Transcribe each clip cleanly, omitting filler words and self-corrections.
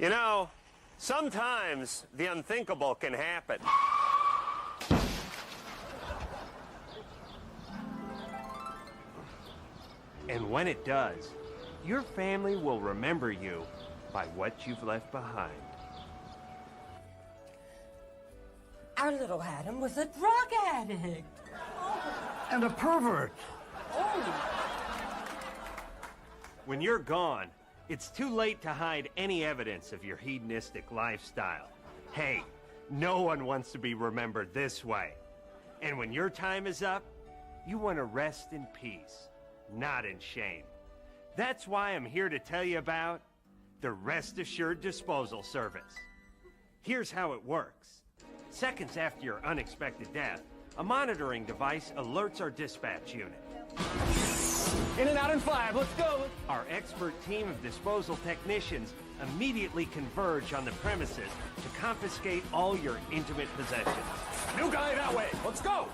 You know, sometimes the unthinkable can happen. And when it does, your family will remember you by what you've left behind. Our little Adam was a drug addict. And a pervert. When you're gone, it's too late to hide any evidence of your hedonistic lifestyle. Hey, no one wants to be remembered this way. And when your time is up, you want to rest in peace, not in shame. That's why I'm here to tell you about the Rest Assured Disposal Service. Here's how it works. Seconds after your unexpected death, a monitoring device alerts our dispatch unit. In and out in 5, let's go. Our expert team of disposal technicians immediately converge on the premises to confiscate all your intimate possessions. New guy that way. Let's go.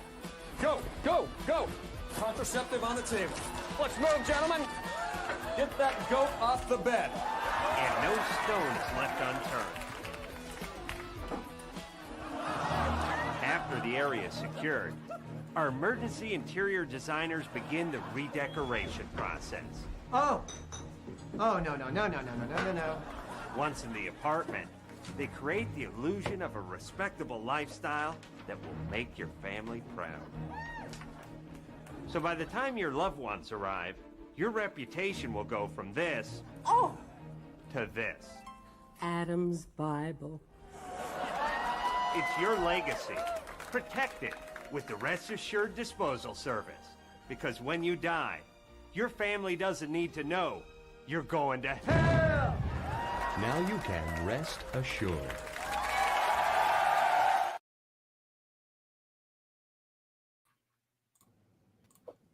Go, go, go. Contraceptive on the table. Let's move, gentlemen. Get that goat off the bed. And no stone is left unturned. After the area is secured, our emergency interior designers begin the redecoration process. Oh, no. Once in the apartment, they create the illusion of a respectable lifestyle that will make your family proud. So by the time your loved ones arrive, your reputation will go from this to this. Adam's Bible. It's your legacy. Protect it with the Rest Assured Disposal Service. Because when you die, your family doesn't need to know you're going to hell. Now you can rest assured.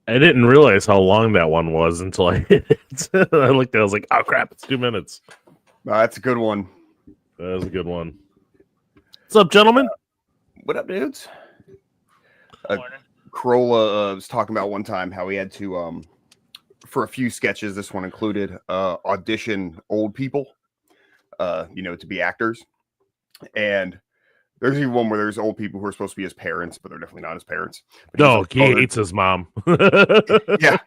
I didn't realize how long that one was until I hit it. I looked at it, I was like, oh crap, it's 2 minutes. That's a good one. That was a good one. What's up, gentlemen? What up, dudes? Corolla was talking about one time how he had to, for a few sketches, this one included, audition old people, to be actors. And there's even one where there's old people who are supposed to be his parents, but they're definitely not his parents. But No, he hates his mom. yeah.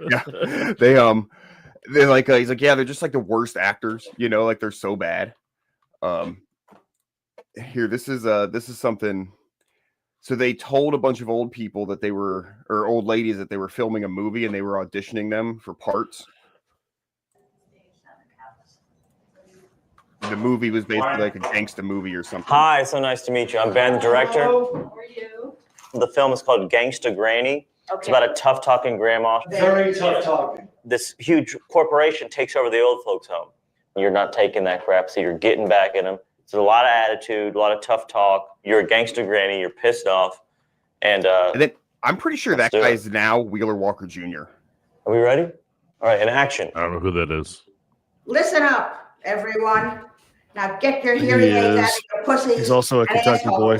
They're like, he's like, yeah, they're just like the worst actors, like they're so bad. Here, this is something. So they told a bunch of old people that they were, or old ladies, that they were filming a movie and they were auditioning them for parts. The movie was basically like a gangsta movie or something. Hi, so nice to meet you. I'm Ben, the director. Hello, how are you? The film is called Gangsta Granny. Okay. It's about a tough-talking grandma. Very tough talking. This huge corporation takes over the old folks' home. You're not taking that crap, so you're getting back at them. It's a lot of attitude, a lot of tough talk. You're a gangster granny. You're pissed off. And then I'm pretty sure that guy is now Wheeler Walker Jr. Are we ready? All right, in action. I don't know who that is. Listen up, everyone. Now get your hearing aids out of your pussies. He's also a Kentucky boy.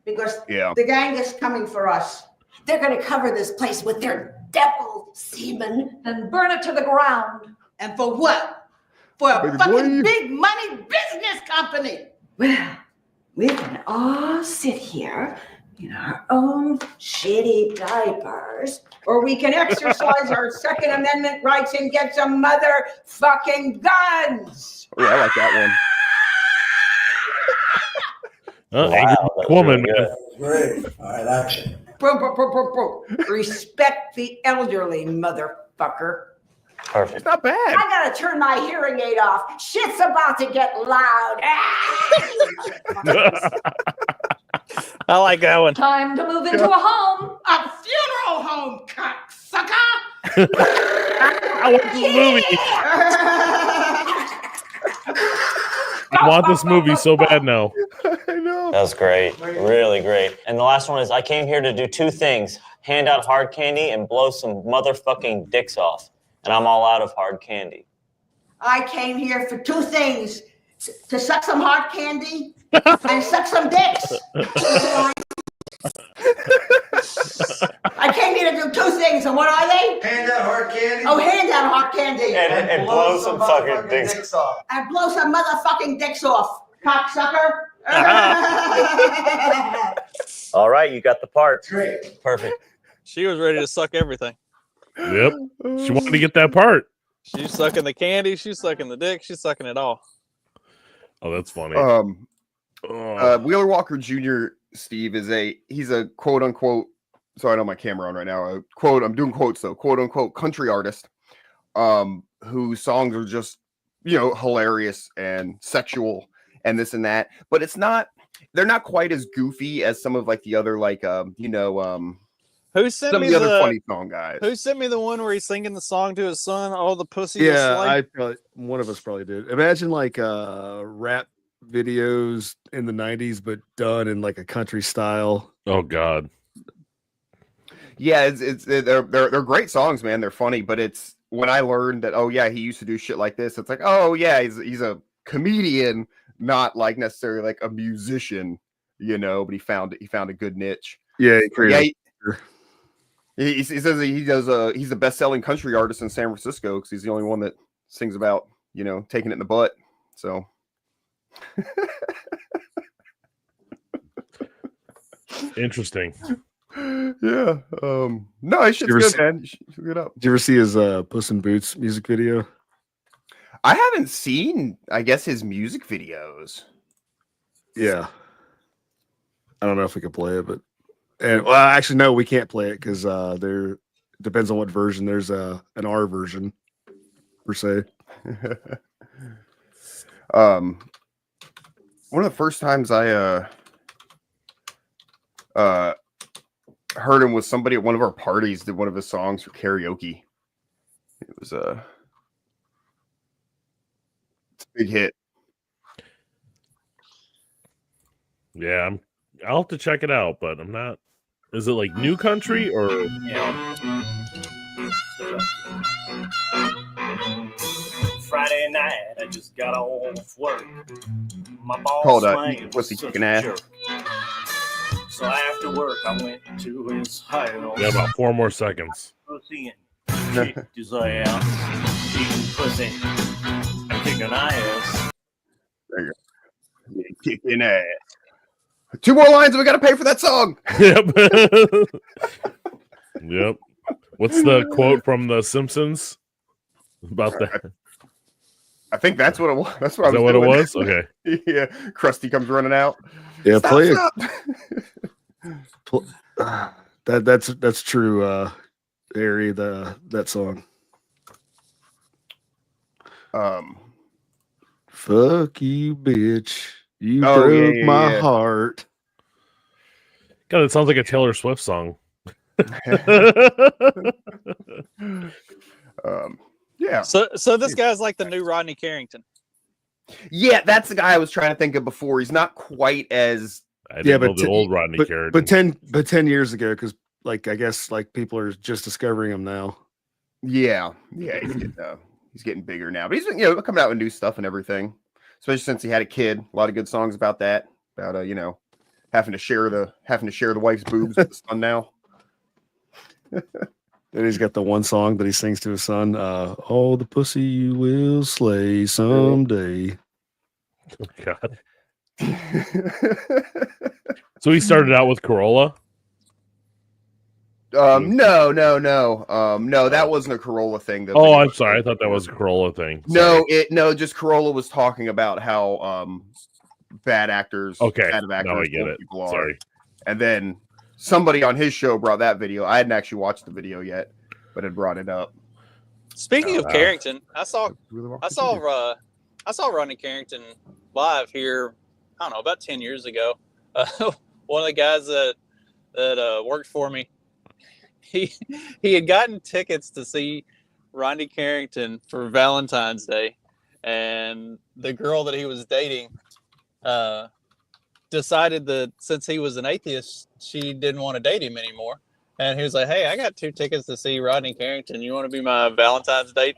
Because the gang is coming for us. They're going to cover this place with their devil semen and burn it to the ground. And for what? For a fucking big money business company. Well, we can all sit here in our own shitty diapers, or we can exercise our Second Amendment rights and get some motherfucking guns. Oh, yeah, I like that one. Angry woman, man. Great. All right, action. Respect the elderly, motherfucker. Perfect. It's not bad. I gotta turn my hearing aid off. Shit's about to get loud. I like that one. Time to move into a home. A funeral home, cocksucker. I want this movie. I want this movie so bad now. I know. That was great. Really great. And the last one is I came here to do two things. Hand out hard candy and blow some motherfucking dicks off. And I'm all out of hard candy. I came here for two things. To suck some hard candy and suck some dicks. I came here to do two things, and what are they? Hand out hard candy. Oh, hand out hard candy. And blow some fucking dicks off. And blow some motherfucking dicks off, cocksucker. All right, you got the part. Great. Perfect. She was ready to suck everything. Yep. She wanted to get that part. She's sucking the candy. She's sucking the dick. She's sucking it all. Oh, that's funny. Wheeler Walker Jr. Steve he's a quote unquote. Sorry, I don't have my camera on right now. Quote, I'm doing quotes though. Quote unquote country artist, whose songs are just hilarious and sexual and this and that. But they're not quite as goofy as some of like the other Who sent some me of the other funny song guys. Who sent me the one where he's singing the song to his son? Oh, the pussy. Yeah, one of us probably did. Imagine like rap videos in the 90s, but done in like a country style. Oh God. Yeah, they're great songs, man. They're funny, but it's when I learned that he used to do shit like this. It's like he's a comedian, not like necessarily like a musician, But he found a good niche. Yeah, He says he's the best-selling country artist in San Francisco because he's the only one that sings about taking it in the butt. So. Interesting. Yeah. No, it's good, man. You should look it up. Did you ever see his Puss in Boots music video? I haven't seen, I guess, his music videos. Yeah. I don't know if we could play it, but actually, no, we can't play it because there depends on what version. There's an R version per se. One of the first times I heard him was somebody at one of our parties did one of his songs for karaoke. It was it's a big hit. Yeah, I'll have to check it out, but I'm not. Is it like new country or? Friday night, I just got off work. My boss Called was kicking ass. So after work, I went to his house. Yeah, about 4 more seconds. Pussy and kicked his ass. Eating pussy and kicking ass. There you go. Kicking ass. 2 more lines and we got to pay for that song. Yep. Yep. What's the quote from The Simpsons about that? I think that's what it was. That's what Is that what it was? Okay. Yeah. Krusty comes running out. Yeah, Stop, play it. That's true, Harry. That song. Fuck you, bitch. You broke my heart. God, it sounds like a Taylor Swift song. Yeah. So this guy's like the new Rodney Carrington. Yeah, that's the guy I was trying to think of before. He's not quite as the old Rodney Carrington. But 10 years ago, because I guess people are just discovering him now. Yeah, he's getting bigger now. But he's coming out with new stuff and everything. Especially since he had a kid. A lot of good songs about that. About having to share the wife's boobs with the son now. Then he's got the one song that he sings to his son. Oh, the pussy you will slay someday. Oh, God. So he started out with Corolla? No. That wasn't a Corolla thing. I'm sorry. I thought that was a Corolla thing. Sorry. Just Corolla was talking about how bad actors. Okay. Bad actors, now I get it. Sorry. And then somebody on his show brought that video. I hadn't actually watched the video yet, but had brought it up. Speaking of Carrington, I saw Rodney Carrington live here. I don't know, about 10 years ago. One of the guys that worked for me, he had gotten tickets to see Rodney Carrington for Valentine's Day, and the girl that he was dating decided that since he was an atheist, she didn't want to date him anymore. And he was like, "Hey, I got 2 tickets to see Rodney Carrington. You want to be my Valentine's date?"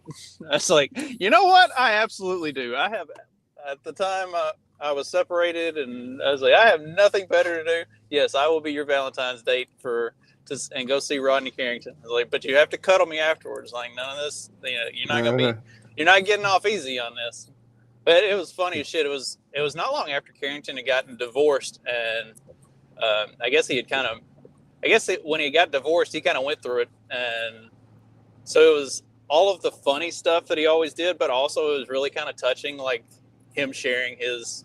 I was like, "You know what? I absolutely do. I have." At the time, I was separated, and I was like, "I have nothing better to do. Yes, I will be your Valentine's date for and go see Rodney Carrington. I was like, but you have to cuddle me afterwards. Like, none of this, you're not getting off easy on this. But it was funny as shit. It was not long after Carrington had gotten divorced, and I guess when he got divorced, he kind of went through it, and so it was all of the funny stuff that he always did, but also it was really kind of touching, like him sharing his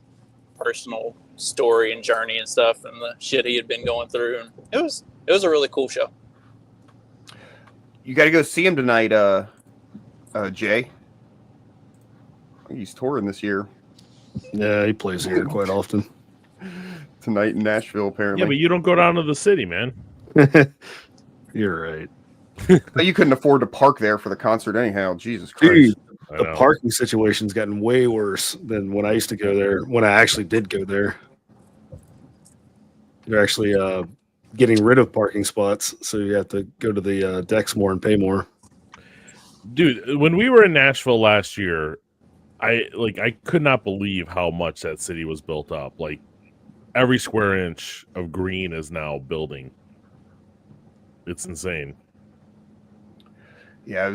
personal story and journey and stuff, and the shit he had been going through, and it was a really cool show. You got to go see him tonight, Jay. He's touring this year. Yeah, he plays here quite often. Tonight in Nashville, apparently. Yeah, but you don't go down to the city, man. You're right. But you couldn't afford to park there for the concert anyhow. Jesus Christ. Dude, the parking situation's gotten way worse than when I used to go there, when I actually did go there. They're actually getting rid of parking spots, so you have to go to the decks more and pay more. Dude, when we were in Nashville last year, I could not believe how much that city was built up. Like, every square inch of green is now building. It's insane. Yeah, I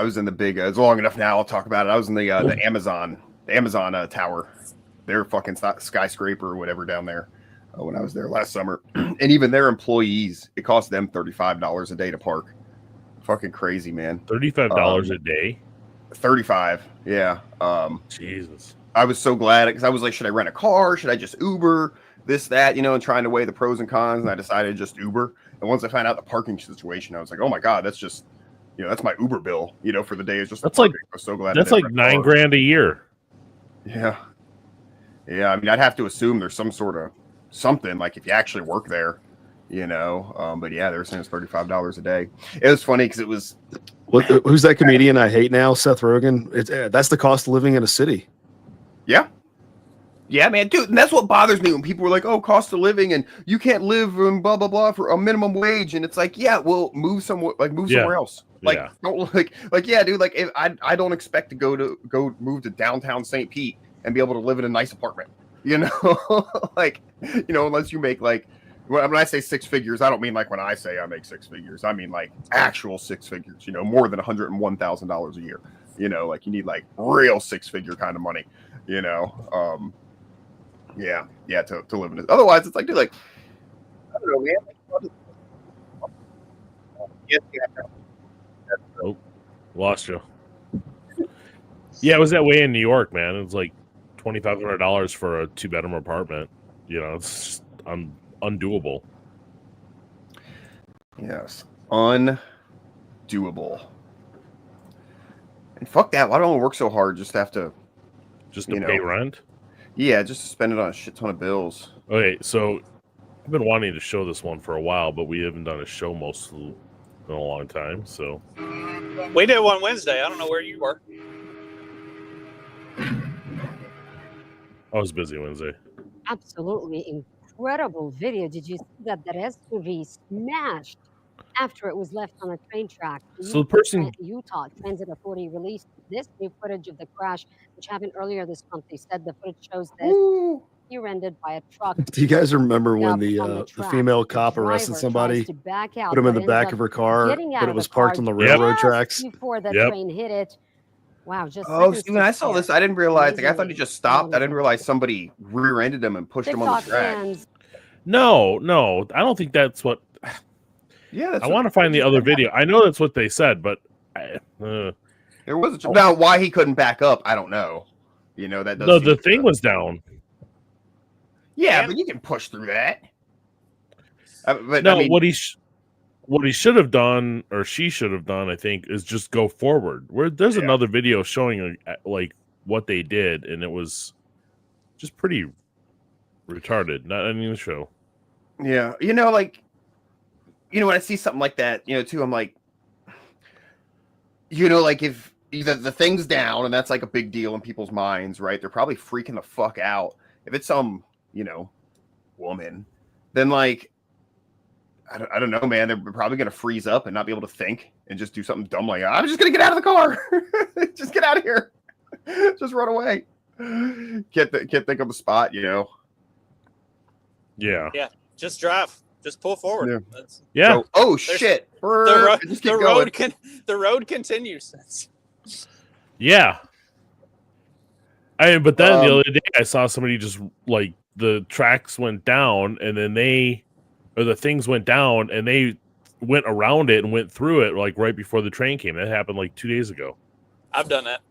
was in the big. It's long enough now. I'll talk about it. I was in the Amazon tower, their fucking skyscraper or whatever down there when I was there last summer. And even their employees, it cost them $35 a day to park. Fucking crazy, man. $35 a day. 35. Yeah. Jesus. I was so glad because I was like, should I rent a car? Should I just Uber? This, that, and trying to weigh the pros and cons. And I decided just Uber. And once I found out the parking situation, I was like, oh my God, that's just, that's my Uber bill, for the day. Is just that's like, I was so glad. That's like $9,000 a year. Yeah. Yeah. I mean, I'd have to assume there's some sort of something like if you actually work there, but yeah, they were saying it's $35 a day. It was funny because it was. Who's that comedian I hate now? Seth Rogen. That's the cost of living in a city. Yeah. Yeah, man, dude, and that's what bothers me when people were like, "Oh, cost of living, and you can't live and blah blah blah for a minimum wage," and it's like, yeah, well, move somewhere else. Like, don't yeah, dude, like if I don't expect to go move to downtown St. Pete and be able to live in a nice apartment, unless you make like. When I say six figures, I don't mean like when I say I make six figures. I mean like actual six figures, more than $101,000 a year. Like you need like real six-figure kind of money, to live in it. Otherwise, it's like, dude, like, I don't know, man. Oh, lost you. Yeah, it was that way in New York, man. It was like $2,500 for a 2-bedroom apartment. It's undoable. Yes, undoable. And fuck that. Why don't I work so hard just to have to pay rent? Yeah, just to spend it on a shit ton of bills. Okay, so I've been wanting to show this one for a while, but we haven't done a show in a long time. So we did one Wednesday. I don't know where you were. I was busy Wednesday. Absolutely incredible video. Did you see that the SUV smashed after it was left on a train track? So the person, Utah Transit Authority released this new footage of the crash, which happened earlier this month. They said the footage shows this rear-ended by a truck. Do you guys remember when the female cop arrested somebody, put him in the back of her car, but it was parked on the railroad tracks? Before the train hit it. Wow, just see, when I saw this, I didn't realize. Like, I thought he just stopped. I didn't realize somebody rear-ended him and pushed him on the track. No, I don't think that's what. Yeah, I want to find the other video. I know that's what they said, but there was now why he couldn't back up. I don't know. That does. No, the thing was down. Yeah, but you can push through that. But no, I mean, what he should have done, or she should have done, I think, is just go forward. Where there's another video showing like what they did, and it was just pretty retarded. Not ending the show. Yeah, like, when I see something like that, too, I'm like, like if either the thing's down and that's like a big deal in people's minds, right? They're probably freaking the fuck out. If it's some, woman, then like. I don't know, man. They're probably going to freeze up and not be able to think and just do something dumb like, I'm just going to get out of the car. Just get out of here. Just run away. Can't think of the spot, Yeah. Yeah. Just drive. Just pull forward. Yeah. Yeah. So, oh shit! The road continues. Yeah. But then the other day I saw somebody just like the tracks went down and then the things went down and they went around it and went through it like right before the train came. That happened like 2 days ago. I've done that.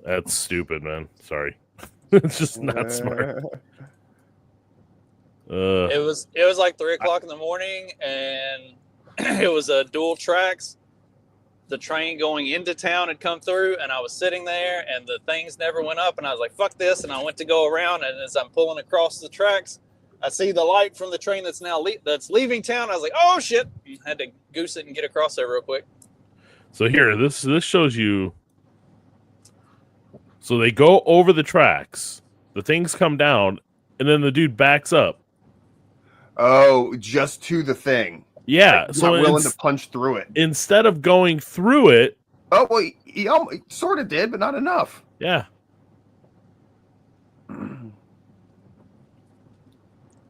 That's stupid, man. Sorry. It's just not smart. It was like 3 o'clock in the morning and it was a dual tracks. The train going into town had come through and I was sitting there and the things never went up and I was like, fuck this. And I went to go around and as I'm pulling across the tracks, I see the light from the train that's now that's leaving town. I was like, oh shit. I had to goose it and get across there real quick. So here, this shows you. So they go over the tracks, the things come down, and then the dude backs up. Oh, just to the thing. Yeah, like, so not willing to punch through it. Instead of going through it. Oh, well, he sort of did, but not enough. Yeah.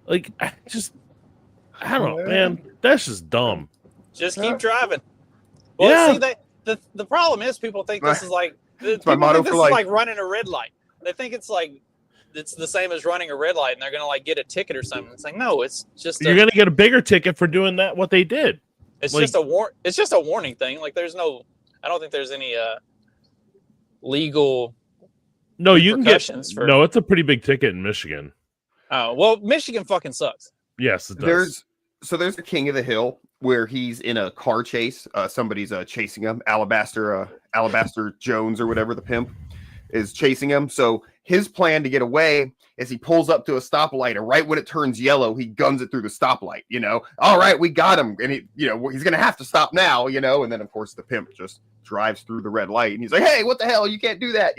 Like, I don't know, man. That's just dumb. Just keep driving. Well, see, the problem is people think this is like is like running a red light. They think it's like it's the same as running a red light, and they're gonna like get a ticket or something. It's like no, it's just you're gonna get a bigger ticket for doing that. What they did. It's like, just It's just a warning thing. Like there's no. I don't think there's any legal. No, you can get. No, it's a pretty big ticket in Michigan. Oh well, Michigan fucking sucks. Yes, it does. There's the King of the Hill where he's in a car chase. Somebody's chasing him. Alabaster Jones or whatever, the pimp is chasing him. So his plan to get away is he pulls up to a stoplight, and right when it turns yellow, he guns it through the stoplight. All right, we got him, and he's gonna have to stop now. And then of course the pimp just drives through the red light, and he's like, "Hey, what the hell? You can't do that."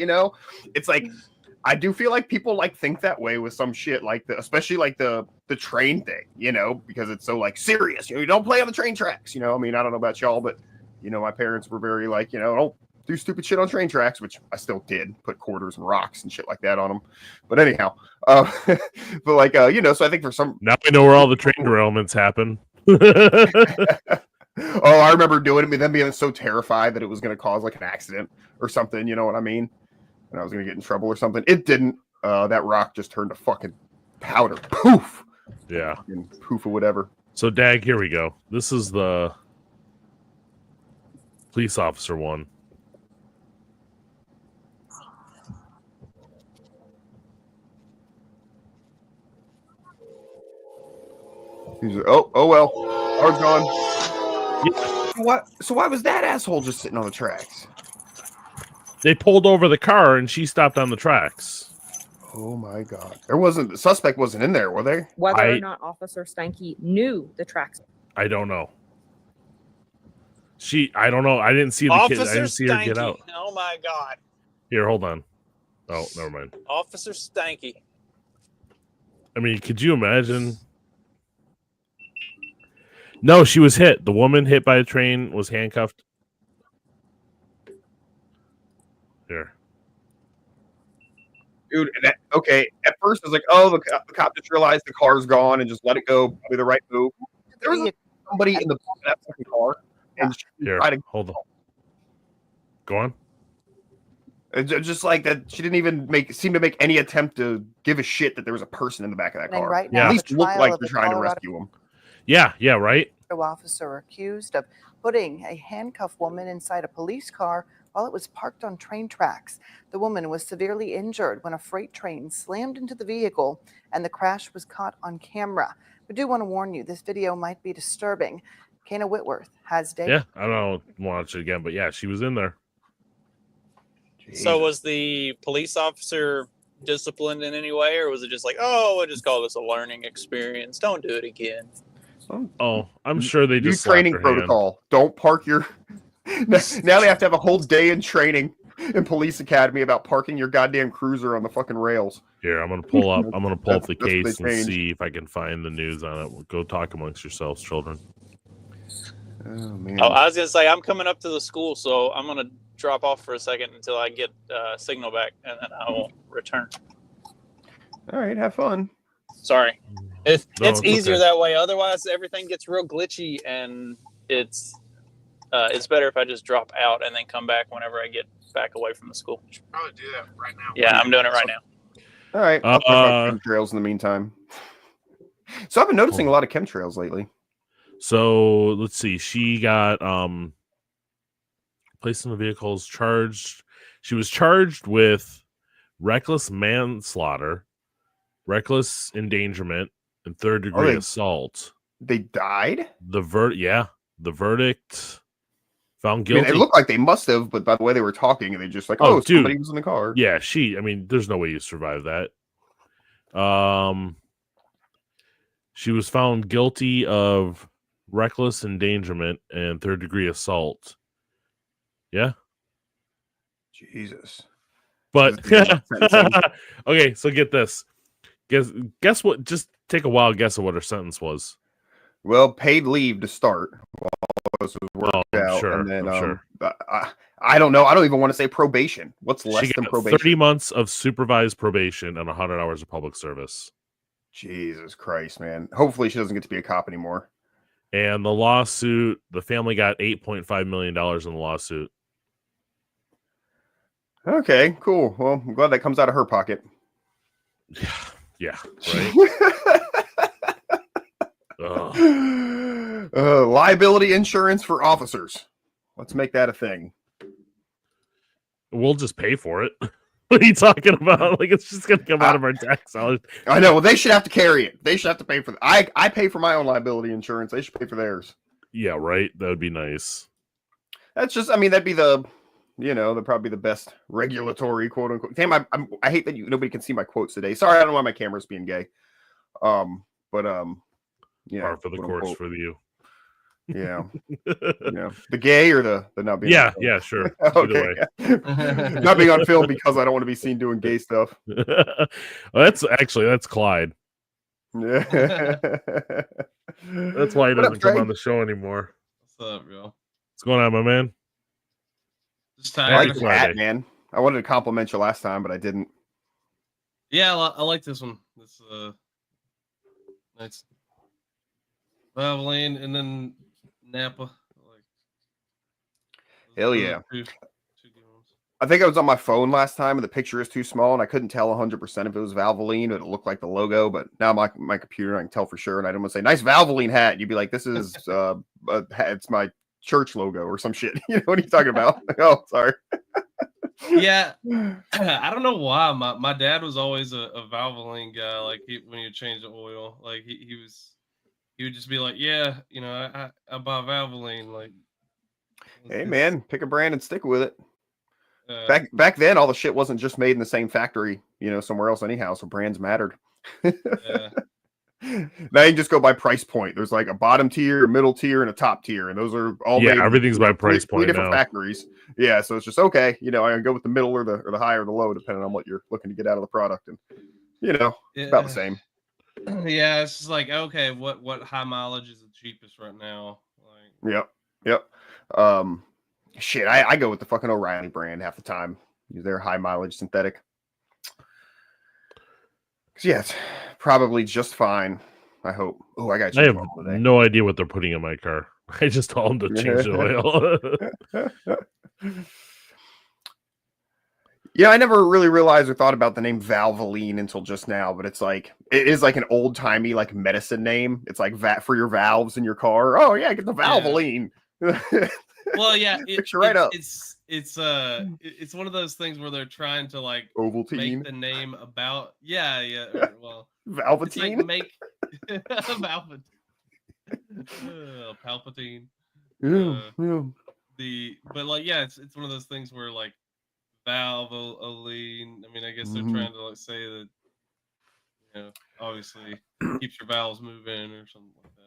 It's like. I do feel like people like think that way with some shit like especially like the train thing, because it's so like serious. You don't play on the train tracks. I mean, I don't know about y'all, but my parents were very like, don't do stupid shit on train tracks, which I still did, put quarters and rocks and shit like that on them. But anyhow, but like so I think for some now we know where all the train derailments happen. Oh, I remember doing it, then being so terrified that it was going to cause like an accident or something. You know what I mean? And I was going to get in trouble or something. It didn't. That rock just turned to fucking powder. Poof. Yeah. And poof or whatever. So, Dag, here we go. This is the police officer one. He's like, oh well. Car's gone. Yeah. What? So why was that asshole just sitting on the tracks? They pulled over the car and she stopped on the tracks. Oh my god! The suspect wasn't in there, were they? Whether or not Officer Stanky knew the tracks. I don't know. I don't know. I didn't see the kid. I didn't see her get out. Oh my god! Here, hold on. Oh, never mind. Officer Stanky. I mean, could you imagine? No, she was hit. The woman hit by a train was handcuffed. Here. Dude, okay. At first, I was like, "Oh, the cop just realized the car's gone and just let it go. Probably the right move." There was somebody in the back of that fucking car, and here, hold on. Go on. Just like that, she didn't even seem to make any attempt to give a shit that there was a person in the back of that car. Right now, at least looked like they're trying to rescue him. Yeah, right. Officer accused of putting a handcuffed woman inside a police car while it was parked on train tracks. The woman was severely injured when a freight train slammed into the vehicle and the crash was caught on camera. We do want to warn you, this video might be disturbing. Kana Whitworth has data. Yeah, I don't watch it again, but yeah, she was in there. So was the police officer disciplined in any way, or was it just like, oh, we'll just call this a learning experience? Don't do it again. Oh, I'm sure they just new training protocol. Don't park your. Now they have to have a whole day in training in police academy about parking your goddamn cruiser on the fucking rails. Here, I'm gonna pull up the case and see if I can find the news on it. Go talk amongst yourselves, children. Oh man. Oh, I was gonna say I'm coming up to the school, so I'm gonna drop off for a second until I get signal back, and then I will return. All right, have fun. Sorry. It's it's easier okay. that way. Otherwise, everything gets real glitchy, and it's better if I just drop out and then come back whenever I get back away from the school. You should probably do that right now. Yeah, I'm doing it right now. All right. I'll talk about chemtrails in the meantime. So I've been noticing a lot of chemtrails lately. So let's see. She got placed in the vehicles, charged. She was charged with reckless manslaughter, reckless endangerment, and third-degree assault. They died? The verdict found I guilty. mean, it looked like they must have, but by the way they were talking, they just like, dude, somebody was in the car. Yeah, there's no way you survive that. She was found guilty of reckless endangerment and third-degree assault. Yeah. Jesus. But okay, so get this. Guess what? Just take a wild guess of what her sentence was. Well, paid leave to start while this was worked out. Sure, and then sure. I don't know. I don't even want to say probation. What's less She than got probation? 30 months of supervised probation and 100 hours of public service. Jesus Christ, man. Hopefully she doesn't get to be a cop anymore. And the lawsuit, the family got $8.5 million in the lawsuit. Okay, cool. Well, I'm glad that comes out of her pocket. Yeah, right? Liability insurance for officers. Let's make that a thing. We'll just pay for it. What are you talking about? Like, it's just going to come out of our tax dollars. I know. Well, they should have to carry it. They should have to pay for it. I pay for my own liability insurance. They should pay for theirs. Yeah, right? That would be nice. That's just, I mean, that'd be the probably the best regulatory quote unquote. Damn, I hate that nobody can see my quotes today. Sorry, I don't know why my camera's being gay. Yeah. Par for the course for you. Yeah. The gay or the not being. Yeah, sure. Okay. Not being on film because I don't want to be seen doing gay stuff. Well, that's Clyde. Yeah. That's why he doesn't come on the show anymore. What's up, bro? What's going on, my man? Just I like your hat, man. I wanted to compliment you last time, but I didn't. Yeah, I like this one. This nice Valvoline and then Napa. Hell yeah. I think I was on my phone last time and the picture is too small and I couldn't tell 100% if it was Valvoline, but it looked like the logo. But now my computer, I can tell for sure. And I don't want to say, nice Valvoline hat. And you'd be like, this is, it's my church logo or some shit. You know what are you talking about? Oh, sorry. Yeah. I don't know why. My dad was always a Valvoline guy. Like when you change the oil, like he would just be like, yeah, I buy Valvoline. Like, hey man, pick a brand and stick with it. Back then, all the shit wasn't just made in the same factory, somewhere else anyhow. So brands mattered. Yeah. Now you can just go by price point. There's like a bottom tier, a middle tier, and a top tier, and those are all made everything's by price point. Three different factories. Yeah, so it's just okay. I can go with the middle or the high or the low, depending on what you're looking to get out of the product, and about the same. Yeah, it's just like, okay, what high mileage is the cheapest right now? Like, Yep. Shit, I go with the fucking O'Reilly brand half the time. Use their high mileage synthetic. Yeah, it's probably just fine. I hope. Oh, I got. I have no idea what they're putting in my car. I just told them to change the oil. Yeah, I never really realized or thought about the name Valvoline until just now, but it is like an old timey like medicine name. It's like for your valves in your car. Oh yeah, get the Valvoline. Yeah. Well, yeah, picture right up. It's one of those things where they're trying to like Ovaltine. make the name about well Valvatine. Like make Valvatine. Palpatine. Yeah. But like it's one of those things where like Valvoline. I mean, I guess they're trying to like say that obviously keeps your valves moving or something like that.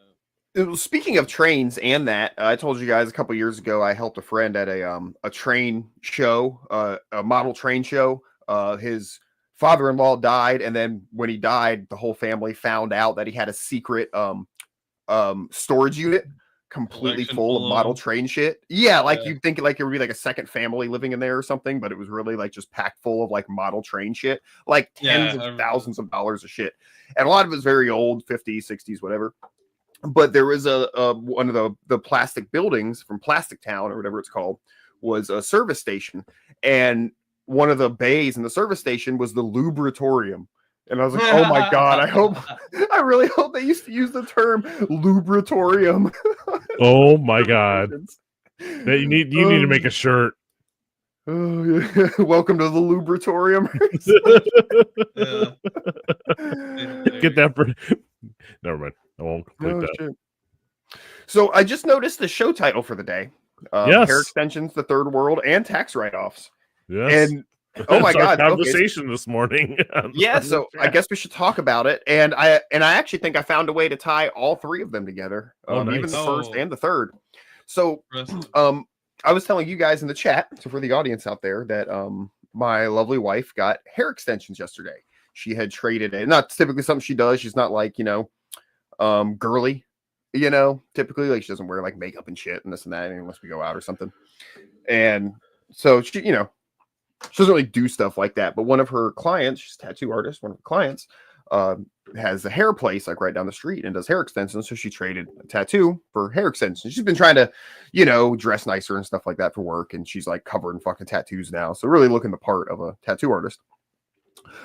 Speaking of trains and that, I told you guys a couple years ago I helped a friend at a train show, a model train show. His father-in-law died, and then when he died, the whole family found out that he had a secret storage unit completely Collection full of full model of- train shit. Yeah, like Yeah. you'd think like it would be like a second family living in there or something, but it was really like just packed full of like model train shit, like tens Yeah, I of remember. thousands of dollars of shit. And a lot of it was very old, 50s, 60s, whatever. But there was a one of the plastic buildings from Plastic Town or whatever it's called was a service station, and one of the bays in the service station was the lubritorium. And I was like, oh my God, I really hope they used to use the term lubritorium. Oh my God. You need to make a shirt. Oh, yeah. Welcome to the lubritorium. Get that for. Never mind. I won't complete Oh, that. shit. So I just noticed the show title for the day. Yes. Hair extensions, the third world, and tax write-offs. Yes. And oh my It's our God, okay, conversation this morning. yeah, so I guess we should talk about it. And I actually think I found a way to tie all three of them together. Even nice. the first and the third. So I was telling you guys in the chat, so for the audience out there, that my lovely wife got hair extensions yesterday. She had traded it. Not typically something she does. She's not like, girly, typically like she doesn't wear like makeup and shit and this and that unless we go out or something. And so she, she doesn't really do stuff like that. But one of her clients, she's a tattoo artist, one of her clients has a hair place like right down the street and does hair extensions. So she traded a tattoo for hair extensions. She's been trying to, dress nicer and stuff like that for work. And she's like covered in fucking tattoos now. So really looking the part of a tattoo artist.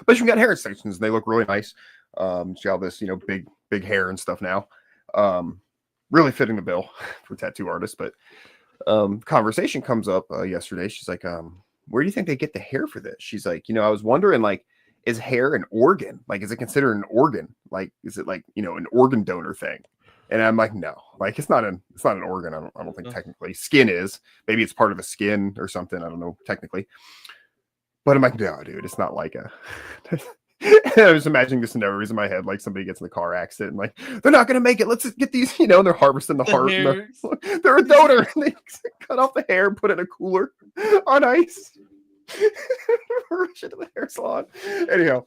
But she got hair extensions and they look really nice. She got this, big hair and stuff now. Really fitting the bill for tattoo artists. But conversation comes up yesterday. She's like, where do you think they get the hair for this? She's like, I was wondering, like, is hair an organ? Like, is it considered an organ? Like, is it like, an organ donor thing? And I'm like, no, like, it's not an organ. I don't think technically. Skin is. Maybe it's part of the skin or something. I don't know technically. But I'm like, no, dude, it's not like a. I was imagining the scenarios in my head, like somebody gets in a car accident, and like they're not gonna make it. Let's just get these, and they're harvesting the heart. And they're a donor. And they cut off the hair, and put it in a cooler on ice, rush it to the hair salon. Anyhow,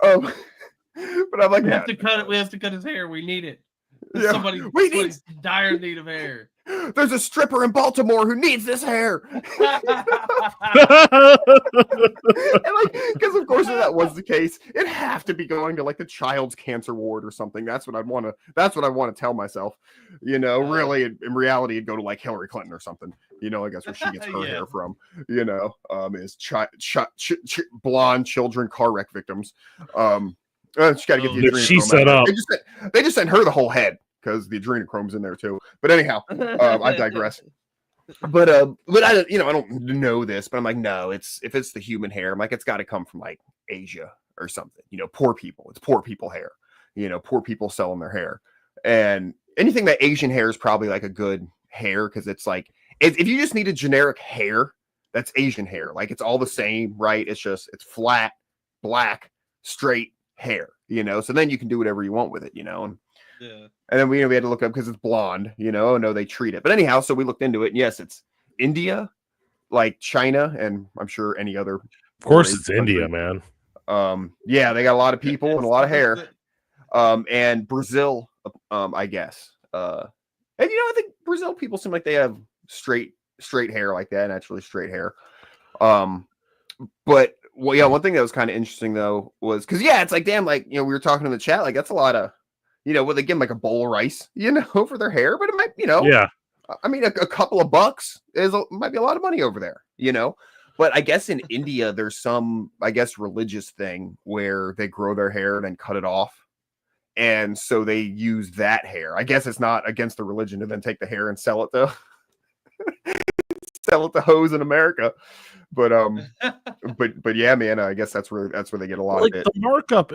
but I'm like, we have to cut it. We have to cut his hair. We need it. Yeah, Somebody's dire need of hair. There's a stripper in Baltimore who needs this hair. Because of course, if that was the case, it'd have to be going to like the child's cancer ward or something. That's what I want to tell myself. Really, in reality, it'd go to like Hillary Clinton or something. I guess where she gets her hair from. Is blonde children car wreck victims. She got to get the adrenochrome. She set up. They just sent her the whole head because the adrenochrome's in there too. But anyhow, I digress. But I don't know this, but I'm like, no, if it's the human hair, I'm like, it's got to come from like Asia or something. Poor people. It's poor people hair. Poor people selling their hair, and anything that Asian hair is probably like a good hair because it's like if you just need a generic hair, that's Asian hair. Like it's all the same, right? It's flat, black, straight hair. So then you can do whatever you want with it. And yeah. And then we had to look up because it's blonde, no, they treat it. But anyhow, so we looked into it. And yes, it's India, like China, and I'm sure any other. Of course, it's India, man. Yeah, they got a lot of people and a lot of hair. And Brazil, I guess. And I think Brazil people seem like they have straight hair like that, naturally straight hair. But one thing that was kind of interesting though was because it's like damn, like we were talking in the chat, like that's a lot of. Would they give them like a bowl of rice, for their hair? But it might, yeah. I mean, a couple of bucks might be a lot of money over there, But I guess in India, there's some, I guess, religious thing where they grow their hair and then cut it off. And so they use that hair. I guess it's not against the religion to then take the hair and sell it to hoes in America. But but yeah, man, I guess that's where they get a lot of it. The markup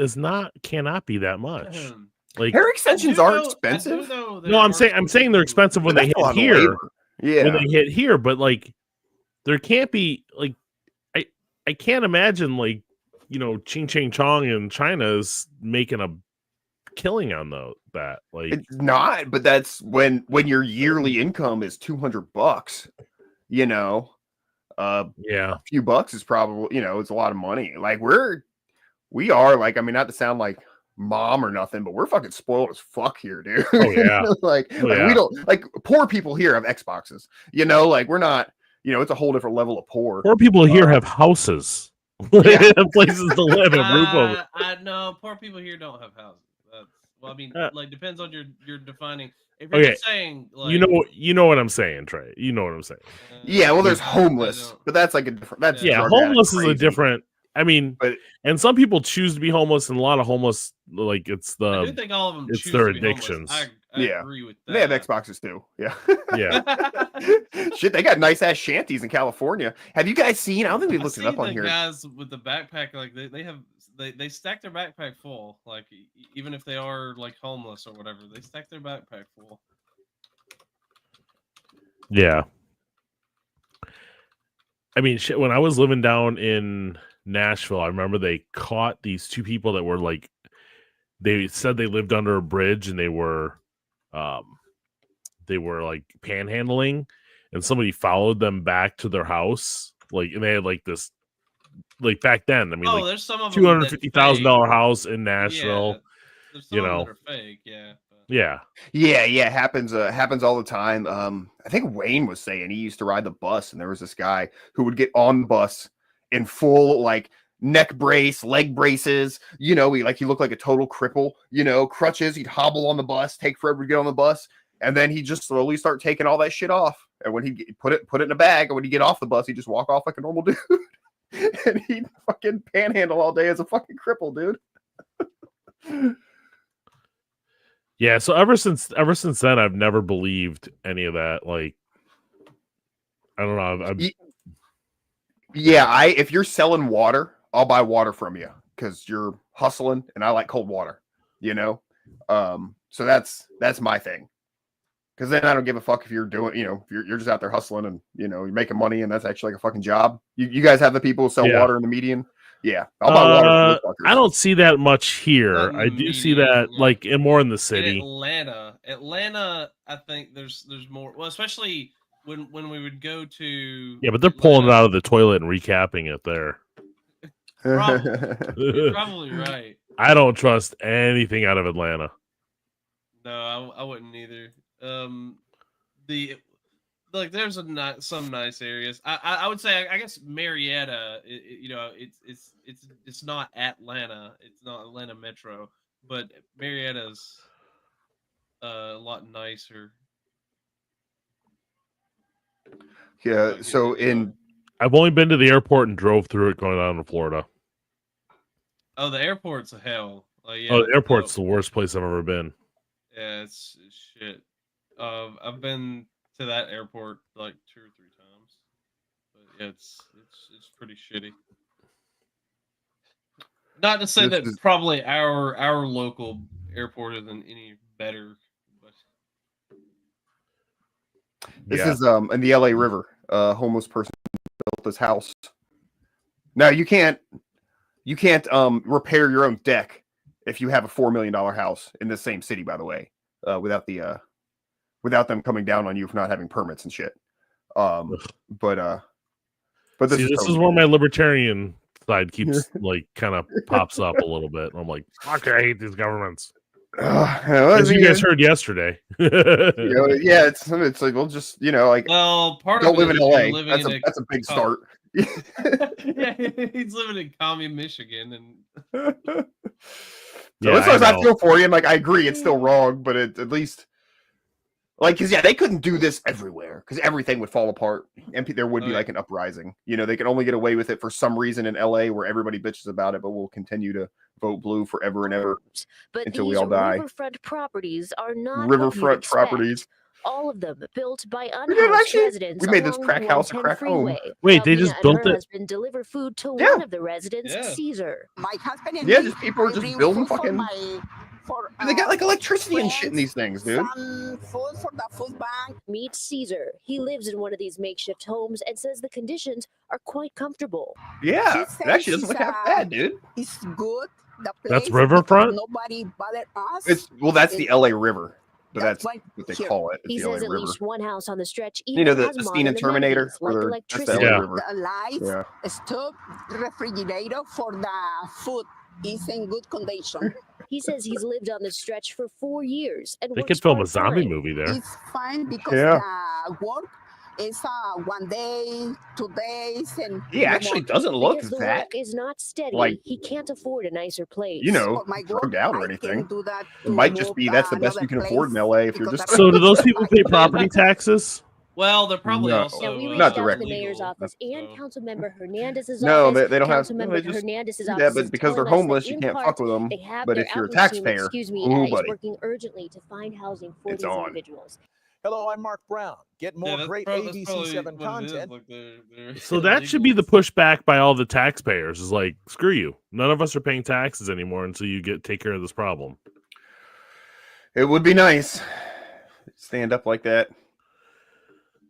cannot be that much. Like hair extensions are expensive. No, I'm saying they're expensive when they hit here. Yeah, when they hit here, but like there can't be like I can't imagine like Ching Ching Chong in China is making a killing on that. Like it's not, but that's when your yearly income is $200. A few bucks is probably it's a lot of money. Like we are like, I mean, not to sound like mom or nothing, but we're fucking spoiled as fuck here, dude. Oh yeah. like we don't like poor people here have Xboxes. Like we're not. It's a whole different level of poor. Poor people here have houses, places to live, and roof over. No, poor people here don't have houses. Well, I mean, like depends on your defining. If Okay, you're saying, like, you know what I'm saying, Trey. You know what I'm saying. Yeah, well, there's homeless, but that's like a different. That's homeless is a different. I mean, and some people choose to be homeless, and a lot of homeless, like it's the. I do think all of them. It's choose their to be homeless. addictions. I agree with that. They have Xboxes too. Yeah. Yeah. Shit, they got nice ass shanties in California. Have you guys seen? I don't think we looked it up on here. Guys with the backpack, like they stack their backpack full. Like even if they are like homeless or whatever, they stack their backpack full. Yeah. I mean, shit, when I was living down in Nashville, I remember they caught these two people that were like, they said they lived under a bridge and they were like panhandling, and somebody followed them back to their house. Like, and they had like this, like back then, I mean, there's some of $250,000 house in Nashville. There's some that are fake, yeah. Yeah. Happens all the time. I think Wayne was saying he used to ride the bus, and there was this guy who would get on the bus in full like neck brace, leg braces. He looked like a total cripple. Crutches. He'd hobble on the bus, take forever to get on the bus, and then he'd just slowly start taking all that shit off. And when he put it in a bag, and when he get off the bus, he'd just walk off like a normal dude, and he'd fucking panhandle all day as a fucking cripple, dude. Yeah, so ever since then, I've never believed any of that. Like, I don't know. If you're selling water, I'll buy water from you because you're hustling, and I like cold water. So that's my thing. Because then I don't give a fuck if you're doing, if you're just out there hustling and you're making money, and that's actually like a fucking job. You guys have the people who sell water in the median. Yeah, I'll buy water from I don't see that much here. I do see that like more in the city. In Atlanta, I think there's more. Well, especially when we would go to. Yeah, but they're pulling it out of the toilet and recapping it there. You're probably right. I don't trust anything out of Atlanta. No, I wouldn't either. There's some nice areas. I would say I guess Marietta. It's not Atlanta. It's not Atlanta Metro, but Marietta's a lot nicer. Yeah. So I've only been to the airport and drove through it going down to Florida. Oh, the airport's a hell. The airport's the worst place I've ever been. Yeah, it's shit. I've been to that airport like 2 or 3 times, but yeah, it's pretty shitty. Not to say that probably our local airport isn't any better, but this is in the LA River. A homeless person built this house. Now you can't repair your own deck if you have a $4 million house in the same city, by the way, without them coming down on you for not having permits and shit. But this is where my libertarian side keeps like kind of pops up a little bit. I'm like, fuck, I hate these governments. As you guys heard yesterday. It's like, well, just part don't of live in LA. That's a big start. Yeah, he's living in commie Michigan, and as far as I feel for you, and like I agree, it's still wrong, but at least. Like, because they couldn't do this everywhere because everything would fall apart and there would be like an uprising. They can only get away with it for some reason in LA where everybody bitches about it, but we'll continue to vote blue forever and ever until we all die. Riverfront properties are not riverfront properties. All of them built by unhoused residents. We made this crack house a crack home. Wait, they just built it? Husband deliver food to one of the residents, Caesar. My husband and just people are just building fucking. They got like electricity and shit in these things, dude. Some food for the food bank. Meet Caesar. He lives in one of these makeshift homes and says the conditions are quite comfortable. Yeah, it actually doesn't look half bad, dude. It's good. The place, that's riverfront. Nobody bothered us. That's the LA River. But that's what they call it. He says at least one house on the stretch. The scene in Terminator, where that's the LA River. The lights, stove, refrigerator for the food is in good condition. He says he's lived on the stretch for 4 years and They works could film a part-time. zombie movie there. It's fine because Yeah. the work is 1 day, 2 days, and He actually doesn't look Because the that, work is not steady, like, he can't afford a nicer place. drugged out or anything. do that It might just be that's the best you can afford in LA if you're just. So do those people pay property taxes? Well, they're probably No. also Now, we reached Not out to the directly. mayor's office and Councilmember Hernandez's No, office. they don't have. Councilmember No, they just, Hernandez's yeah, office but is because they're telling us that homeless, you in can't part, fuck with them. they have But their if you're a outreach team, taxpayer, ooh, is buddy, working urgently to find housing for it's these on. individuals. Hello, I'm Mark Brown. Get more that's great probably ABC7 what it is, content. like they're So that should be the pushback by all the taxpayers. Is like, screw you. None of us are paying taxes anymore until you take care of this problem. It would be nice. Stand up like that.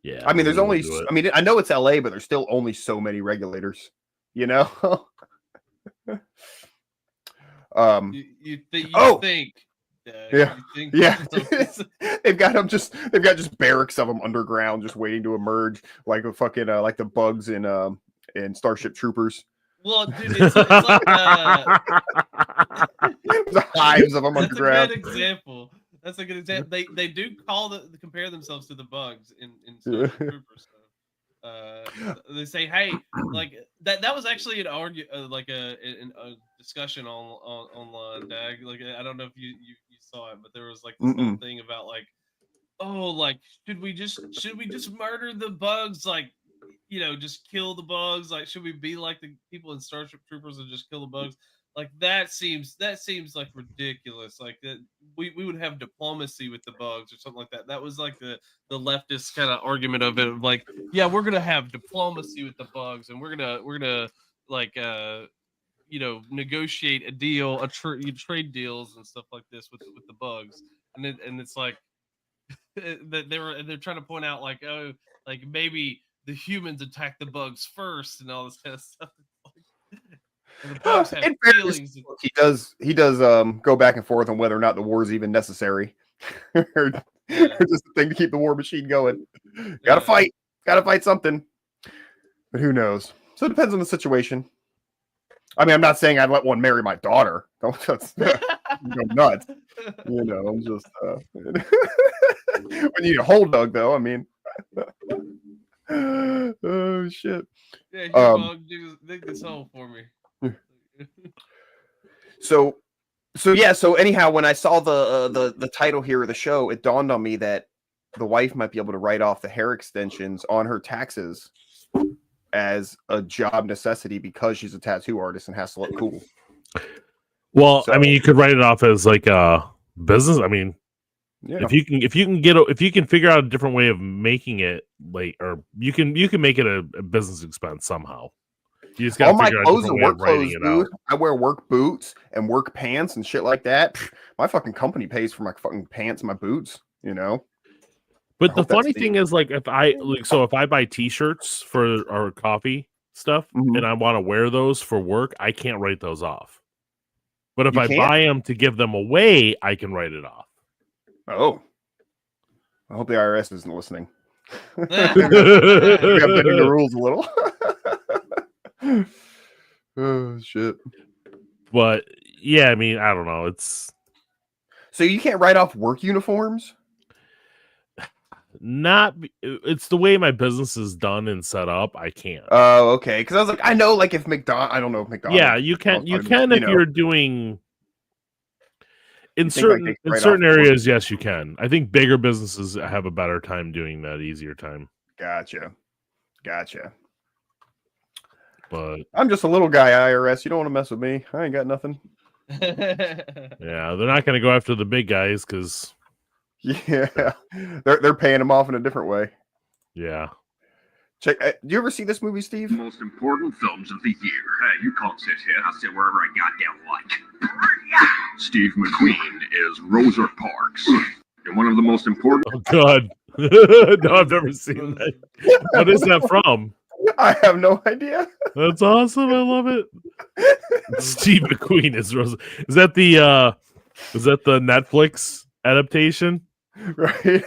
Yeah. I mean, there's we will only. do it. I mean, I know it's LA, but there's still only so many regulators. You know. You think? Yeah, you think yeah. They've got just barracks of them underground, just waiting to emerge, like a fucking like the bugs in Starship Troopers. Well, dude, it's like The hives of them that's underground. a good example. That's a good example. They do compare themselves to the bugs in Starship Troopers. They say, hey, like that was actually an a discussion on online, Dag. Like, I don't know if you saw it, but there was like this whole thing about like, oh, like should we just murder the bugs, like, just kill the bugs? Like, should we be like the people in Starship Troopers and just kill the bugs? Like, that seems like ridiculous. Like that we would have diplomacy with the bugs or something like that. That was like the leftist kind of argument of it. Of like, yeah, we're gonna have diplomacy with the bugs, and we're gonna like negotiate a deal, trade deals and stuff like this with the bugs. And it's like that they're trying to point out like, oh, like maybe the humans attack the bugs first and all this kind of stuff. And the bugs have In fairness, feelings. he does go back and forth on whether or not the war is even necessary, or just a thing to keep the war machine going. Gotta fight something, but who knows? So it depends on the situation. I mean, I'm not saying I'd let one marry my daughter. Don't go nuts. I'm just when you need a whole dog, though. I mean, oh shit. Yeah, dog, dig this hole for me. So anyhow, when I saw the title here of the show, it dawned on me that the wife might be able to write off the hair extensions on her taxes as a job necessity because she's a tattoo artist and has to look cool. Well, I mean, you could write it off as like a business. I mean, yeah. if you can figure out a different way of making it, like, or you can make it a business expense somehow. You just got all to my figure out a clothes different are way work of writing clothes, it dude. out. I wear work boots and work pants and shit like that. My fucking company pays for my fucking pants and my boots. But the funny thing is, like, if I buy T-shirts for our coffee stuff and I want to wear those for work, I can't write those off. But if You I can't? buy them to give them away, I can write it off. Oh, I hope the IRS isn't listening. Maybe I'm bending the rules a little. Oh shit! But yeah, I mean, I don't know. It's so you can't write off work uniforms. It's the way my business is done and set up. I can't. Oh, okay. Because I was like, I know, like if McDonald's, I don't know if McDonald's. Yeah, you can. You can if you're doing in certain off areas. Yes, you can. I think bigger businesses have a better time doing that, easier time. Gotcha. But I'm just a little guy, IRS. You don't want to mess with me. I ain't got nothing. Yeah, they're not going to go after the big guys because they're paying them off in a different way. Yeah. Check. Do you ever see this movie, Steve? Most important films of the year. Hey, you can't sit here. I sit wherever I goddamn like. Steve McQueen is Rosa Parks. And one of the most important. Oh, God. No, I've never seen that. What is that from? I have no idea. That's awesome. I love it. Steve McQueen is Rosa. Is that the Netflix adaptation? Right.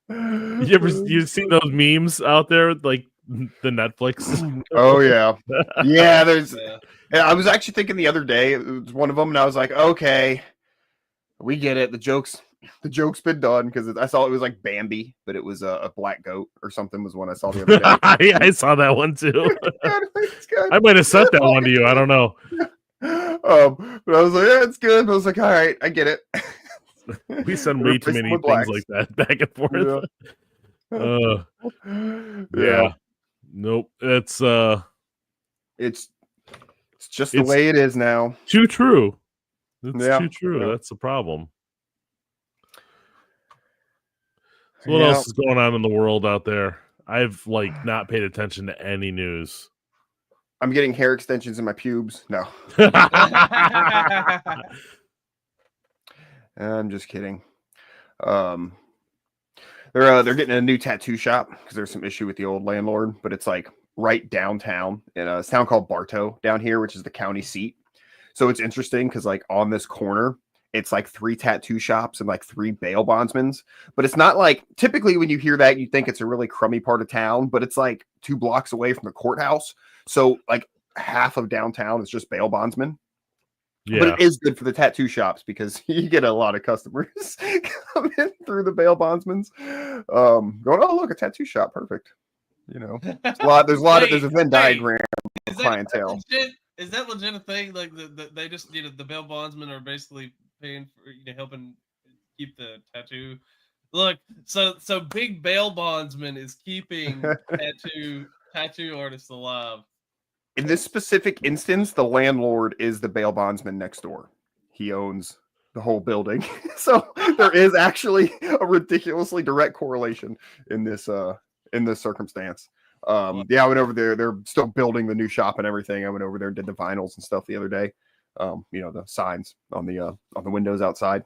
You seen those memes out there? Like the Netflix. Oh yeah, yeah. There's. Yeah, I was actually thinking the other day. It was one of them, and I was like, okay, we get it. The joke's been done because I saw it was like Bambi, but it was a black goat or something. Was one I saw the other day. Yeah, I saw that one too. It's good. I might have sent that one to you. I don't know. But I was like, yeah, it's good. But I was like, all right, I get it. We send way too many things like that back and forth. Yeah. Nope. It's just the way it is now. Too true. It's too true. Yeah. That's the problem. So what else is going on in the world out there? I've not paid attention to any news. I'm getting hair extensions in my pubes. No. I'm just kidding. They're getting a new tattoo shop because there's some issue with the old landlord, but it's like right downtown in a town called Bartow down here, which is the county seat. So it's interesting because like on this corner, it's like 3 tattoo shops and like 3 bail bondsmans. But it's not like typically when you hear that, you think it's a really crummy part of town, but it's like 2 blocks away from the courthouse. So like half of downtown is just bail bondsmen. Yeah. But it is good for the tattoo shops because you get a lot of customers come in through the bail bondsmans going, oh, look, a tattoo shop. Perfect. You know, there's a Venn diagram of clientele. Is that legit a thing? Like they just, the bail bondsmen are basically paying for, helping keep the tattoo. Look, so big bail bondsman is keeping tattoo artists alive. In this specific instance, the landlord is the bail bondsman next door. He owns the whole building. So there is actually a ridiculously direct correlation in this circumstance. Yeah, I went over there. They're still building the new shop and everything. I went over there and did the vinyls and stuff the other day. The signs on the windows outside.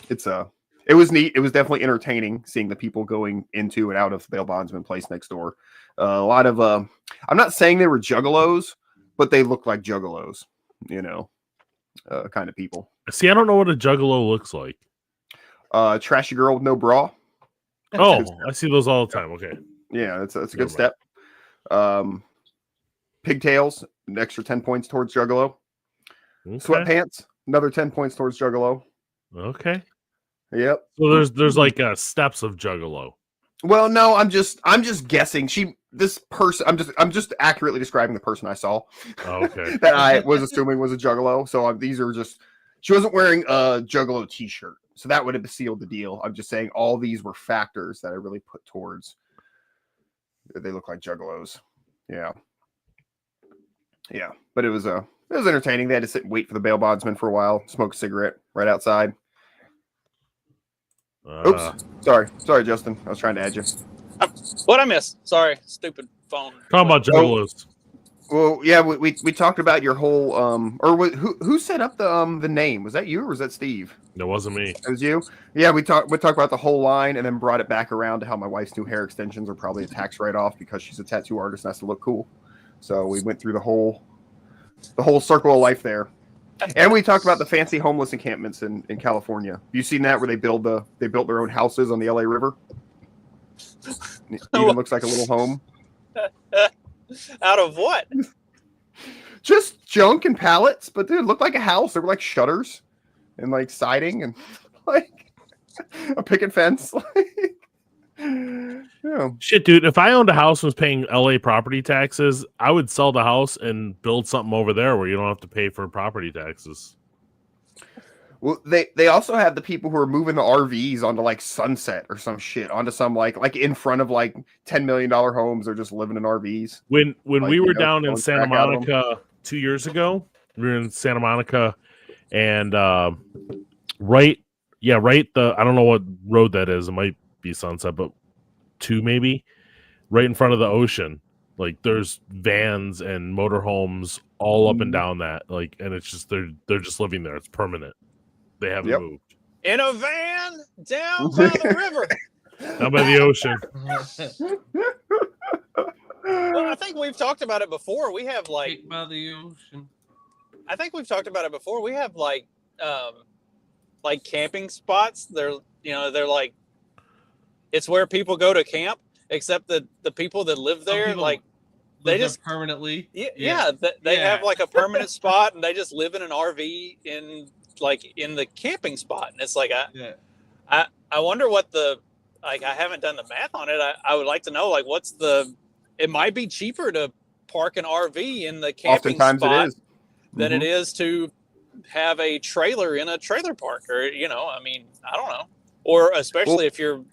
It was neat. It was definitely entertaining seeing the people going into and out of the bail bondsman place next door. A lot of I'm not saying they were juggalos, but they look like juggalos, kind of people. See, I don't know what a juggalo looks like. Trashy girl with no bra. Oh, I see those all the time. Okay. Yeah, that's a good step. Pigtails, an extra 10 points towards juggalo. Okay. Sweatpants, another 10 points towards juggalo. Okay. Yep. So there's like steps of juggalo. Well, no, I'm just guessing. I'm just accurately describing the person I saw. Oh, okay. That I was assuming was a juggalo. So these are just. She wasn't wearing a juggalo T-shirt, so that would have sealed the deal. I'm just saying all these were factors that I really put towards. They look like juggalos. Yeah. Yeah, but it was entertaining. They had to sit and wait for the bail bondsman for a while, smoke a cigarette right outside. Oops. Sorry, Justin. I was trying to add you. What I missed? Sorry, stupid phone. Talking about juggalos. Well, yeah, we talked about your whole who set up the name? Was that you or was that Steve? It wasn't me. It was you. Yeah, we talked about the whole line and then brought it back around to how my wife's new hair extensions are probably a tax write-off because she's a tattoo artist and has to look cool. So we went through the whole circle of life there. And we talked about the fancy homeless encampments in California. Have you seen that where they built their own houses on the LA River? It even looks like a little home. Out of what? Just junk and pallets, but dude, it looked like a house. There were like shutters and like siding and like a picket fence. Yeah. Shit, dude, if I owned a house and was paying LA property taxes, I would sell the house and build something over there where you don't have to pay for property taxes. Well, they also have the people who are moving the RVs onto like Sunset or some shit, onto some like in front of like $10 million homes. They're just living in RVs. When we were down in Santa Monica 2 years ago, we were in Santa Monica and I don't know what road that is. It might be Sunset, but 2 maybe, right in front of the ocean. Like there's vans and motorhomes all up and down that. Like, and it's just they're just living there. It's permanent. They haven't moved. In a van down by the river. Down by the ocean. Well, I think we've talked about it before. We have like by the ocean. I think we've talked about it before. We have like camping spots. They're like it's where people go to camp, except that the people that live there, people like Live they there just permanently. yeah, they have like a permanent spot, and they just live in an RV in the camping spot, and it's like I wonder what the I haven't done the math on it. I would like to know like what's it might be cheaper to park an RV in the camping Oftentimes spot it is. than it is to have a trailer in a trailer park, or I mean, I don't know, or especially if you're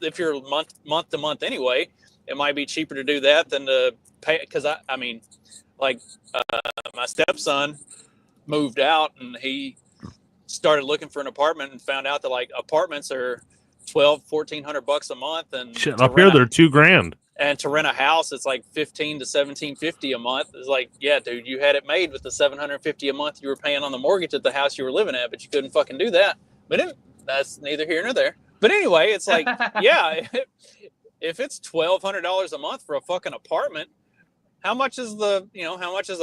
month to month anyway, it might be cheaper to do that than to pay. Because I mean, like my stepson moved out and he started looking for an apartment and found out that like apartments are $1,400 a month, and Shit, up here they're $2,000. And to rent a house, it's like $1,500 to $1,750 a month. It's like, yeah, dude, you had it made with the $750 a month you were paying on the mortgage at the house you were living at, but you couldn't fucking do that. But that's neither here nor there. But anyway, it's like, yeah, if it's $1,200 a month for a fucking apartment, how much is a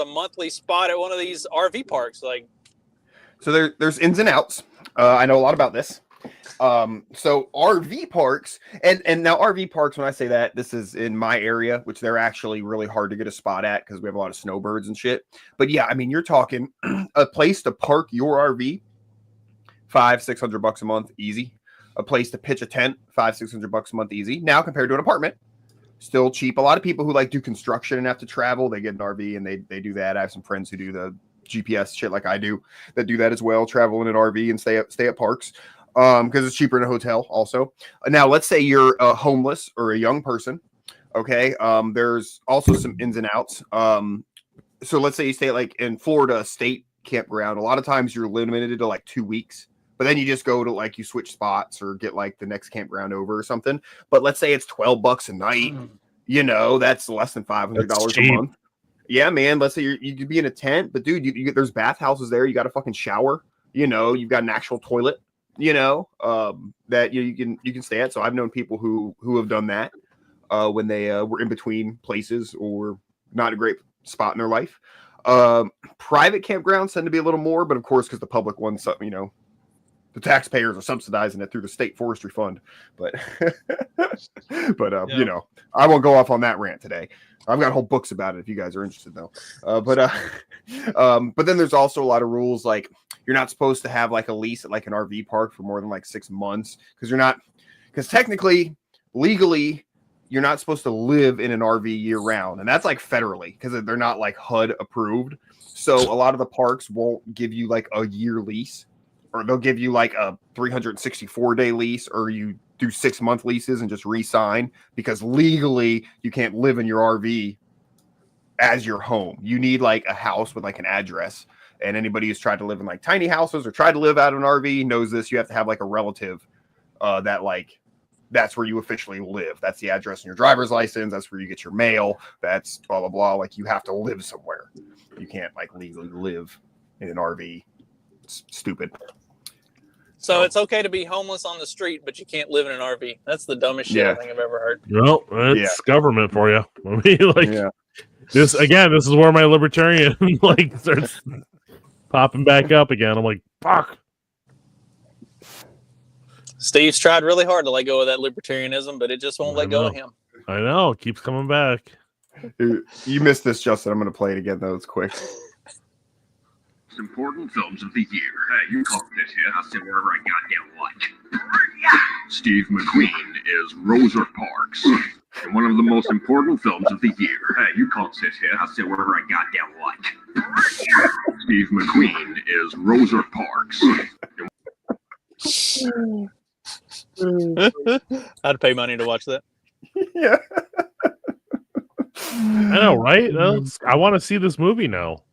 monthly spot at one of these RV parks? Like, so there's ins and outs. I know a lot about this. So RV parks, and now RV parks, when I say that, this is in my area, which they're actually really hard to get a spot at because we have a lot of snowbirds and shit. But yeah, I mean, you're talking a place to park your RV, $500-$600 a month, easy. A place to pitch a tent, $500-$600 a month, easy. Now compared to an apartment, still cheap. A lot of people who like do construction and have to travel, they get an RV and they do that. I have some friends who do the GPS shit like I do that do that as well, travel in an RV and stay at parks. Because it's cheaper in a hotel also. Now, let's say you're homeless or a young person. Okay. There's also some ins and outs. So let's say you stay like in Florida state campground. A lot of times you're limited to like 2 weeks, but then you just go to like you switch spots or get like the next campground over or something. But let's say it's $12 a night. That's less than $500 a month. Yeah, man. Let's say you could be in a tent, but dude, there's bathhouses there. You got a fucking shower. You've got an actual toilet. That you can stay at. So I've known people who have done that when they were in between places or not a great spot in their life. Private campgrounds tend to be a little more, but of course, because the public ones, the taxpayers are subsidizing it through the state forestry fund. But I won't go off on that rant today. I've got whole books about it if you guys are interested though. But then there's also a lot of rules, like you're not supposed to have like a lease at like an RV park for more than like 6 months because technically, legally, you're not supposed to live in an RV year round. And that's like federally because they're not like HUD approved. So a lot of the parks won't give you like a year lease, or they'll give you like a 364-day lease, or you do 6-month leases and just re-sign, because legally you can't live in your RV as your home. You need like a house with like an address. And anybody who's tried to live in like tiny houses or tried to live out of an RV knows this. You have to have like a relative that's where you officially live. That's the address in your driver's license. That's where you get your mail. That's blah, blah, blah. Like you have to live somewhere. You can't like legally live in an RV. It's stupid. So it's okay to be homeless on the street, but you can't live in an RV. That's the dumbest shit I think I've ever heard. Well, it's government for you. I mean, this is where my libertarian starts popping back up again. I'm like, fuck. Steve's tried really hard to let go of that libertarianism, but it just won't let go of him. I know. It keeps coming back. You missed this, Justin. I'm going to play it again, though. It's quick. Important films of the year. Hey, you called it here. I said wherever I goddamn like. Steve McQueen is Rosa Parks. And one of the most important films of the year. Hey, you can't sit here. I said wherever I goddamn like. Steve McQueen is Rosa Parks. I'd pay money to watch that. Yeah. I know, right? I want to see this movie now.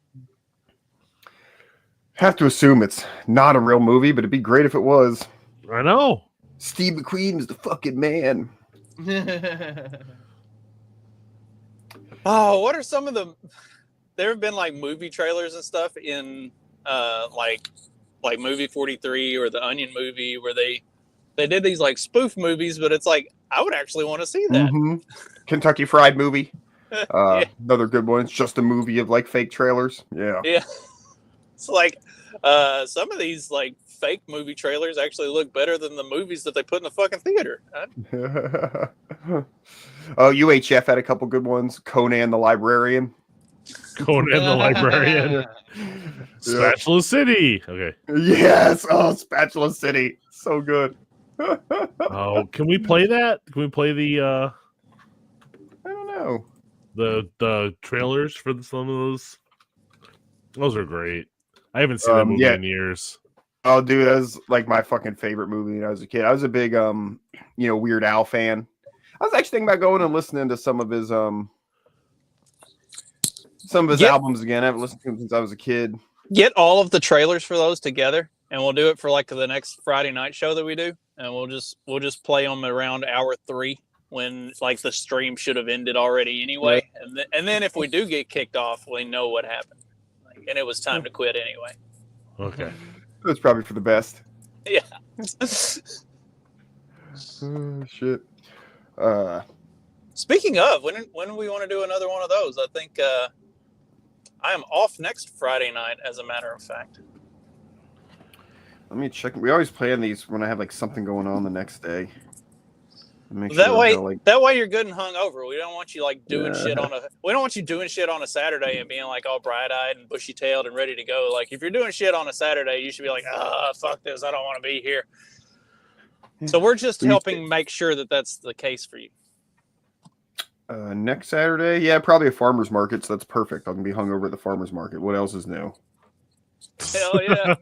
Have to assume it's not a real movie, but it'd be great if it was. I know. Steve McQueen is the fucking man. Oh, what are some of the? There have been like movie trailers and stuff in like Movie 43 or the Onion movie where they did these like spoof movies, but it's like I would actually want to see that. Mm-hmm. Kentucky Fried Movie. Another good one. It's just a movie of like fake trailers. Yeah. Yeah. It's like some of these like fake movie trailers actually look better than the movies that they put in the fucking theater. Oh, UHF had a couple good ones. Conan the Librarian. Conan the Librarian. Spatula City. Okay. Yes. Oh, Spatula City. So good. Oh, can we play that? Can we play the I don't know. The trailers for some of those? Those are great. I haven't seen that movie in years. Oh, dude, that was like my fucking favorite movie when I was a kid. I was a big Weird Al fan. I was actually thinking about going and listening to some of his albums again. I haven't listened to him since I was a kid. Get all of the trailers for those together, and we'll do it for like the next Friday night show that we do, and we'll just play them around hour 3 when like the stream should have ended already anyway, and then if we do get kicked off, we know what happened, and it was time to quit anyway. Okay, that's probably for the best. Yeah. Oh, shit. Speaking of, when do we want to do another one of those? I think I am off next Friday night, as a matter of fact. Let me check. We always plan these when I have like something going on the next day. That way you're good and hungover. We don't want you like doing shit on a. We don't want you doing shit on a Saturday and being like all bright-eyed and bushy-tailed and ready to go. Like if you're doing shit on a Saturday, you should be like, fuck this, I don't want to be here. So we're just helping make sure that that's the case for you. Next Saturday, yeah, probably a farmer's market. So that's perfect. I'm gonna be hungover at the farmer's market. What else is new? Hell yeah.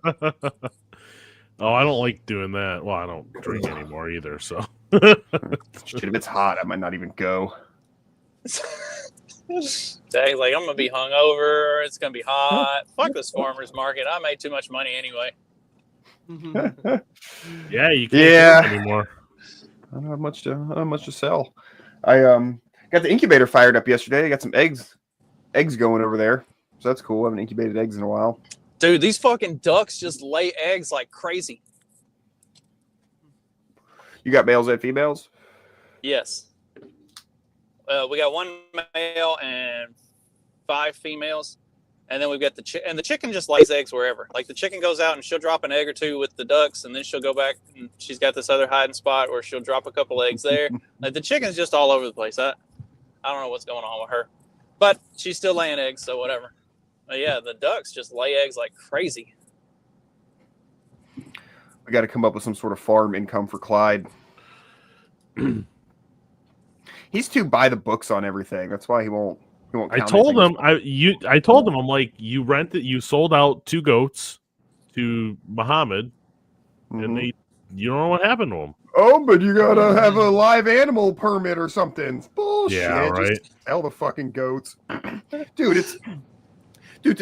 Oh, I don't like doing that. Well, I don't drink anymore either, so. Shit, if it's hot, I might not even go. Dang, like I'm gonna be hungover. It's gonna be hot. Fuck this farmer's market. I made too much money anyway. Yeah, you can't drink anymore. I don't have much to sell. I got the incubator fired up yesterday. I got some eggs going over there, so that's cool. I haven't incubated eggs in a while. Dude, these fucking ducks just lay eggs like crazy. You got males and females? Yes. We got 1 male and 5 females. And then we've got the chicken just lays eggs wherever. Like the chicken goes out and she'll drop an egg or two with the ducks, and then she'll go back and she's got this other hiding spot where she'll drop a couple eggs there. Like the chicken's just all over the place. I don't know what's going on with her, but she's still laying eggs, so whatever. But yeah, the ducks just lay eggs like crazy. We got to come up with some sort of farm income for Clyde. He's too by the books on everything. That's why he won't. I told him. I told him. I'm like, you sold out 2 goats to Muhammad, and you don't know what happened to them. Oh, but you gotta have a live animal permit or something. It's bullshit. Yeah, right. Just sell the fucking goats, dude.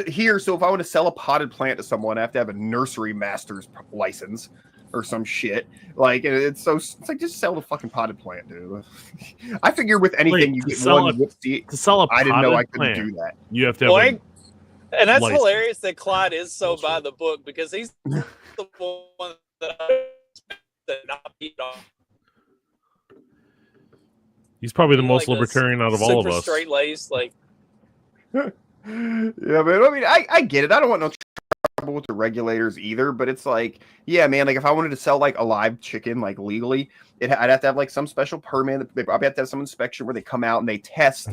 Here. So if I want to sell a potted plant to someone, I have to have a nursery master's license or some shit. Like it's like just sell the fucking potted plant, dude. I figure with anything you get one whoopsie. To sell a I didn't know I potted couldn't do that. You have to have. And that's hilarious that Clyde is so by the book, because he's the one that not beat on. He's probably the most libertarian out of all of us. Straight laced, like. Yeah, man. I mean, I get it. I don't want no trouble with the regulators either, but it's like, yeah, man. Like if I wanted to sell like a live chicken, like legally, I'd have to have like some special permit. They probably have to have some inspection where they come out and they test